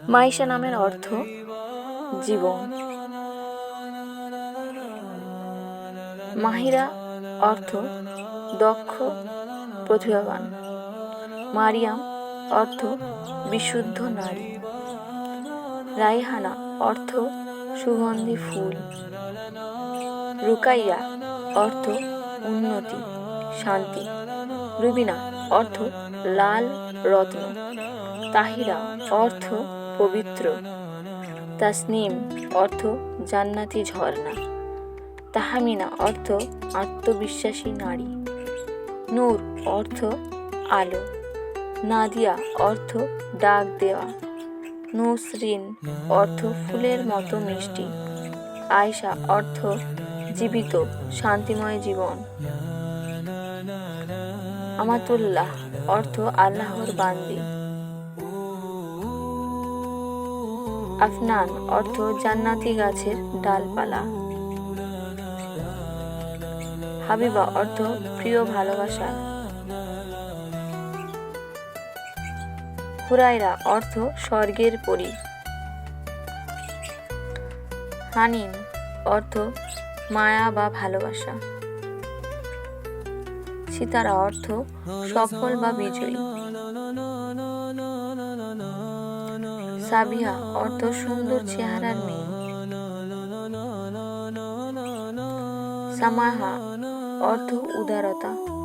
মাইশা নামের অর্থ জীবন। মাহিরা অর্থ দক্ষ, প্রতিভাবান। মারিয়াম অর্থ বিশুদ্ধ নারী। রাইহানা অর্থ সুগন্ধি ফুল। রুকাইয়া অর্থ উন্নতি, শান্তি। রুবিনা অর্থ লাল রত্ন। তাহিরা অর্থ পবিত্র। তাসনিম অর্থ জান্নাতি ঝর্ণা। তাহমিনা অর্থ আত্মবিশ্বাসী নারী। নূর অর্থ আলো। নাদিয়া অর্থ ডাক দেওয়া। নুসরিন অর্থ ফুলের মতো মিষ্টি। আয়শা অর্থ জীবিত, শান্তিময় জীবন। আমাতুল্লাহ অর্থ আল্লাহর বান্দি। আফনান অর্থ জান্নাতি গাছের ডালপালা। হাবিবা অর্থ প্রিয়, ভালোবাসা। হুরায়রা অর্থ স্বর্গের পরী। হানিন অর্থ মায়া বা ভালোবাসা। সিতারা অর্থ সফল বা বিজয়ী। সাবিহা অর্থ সুন্দর চেহারার মেয়ে। সামাহা অর্থ উদারতা।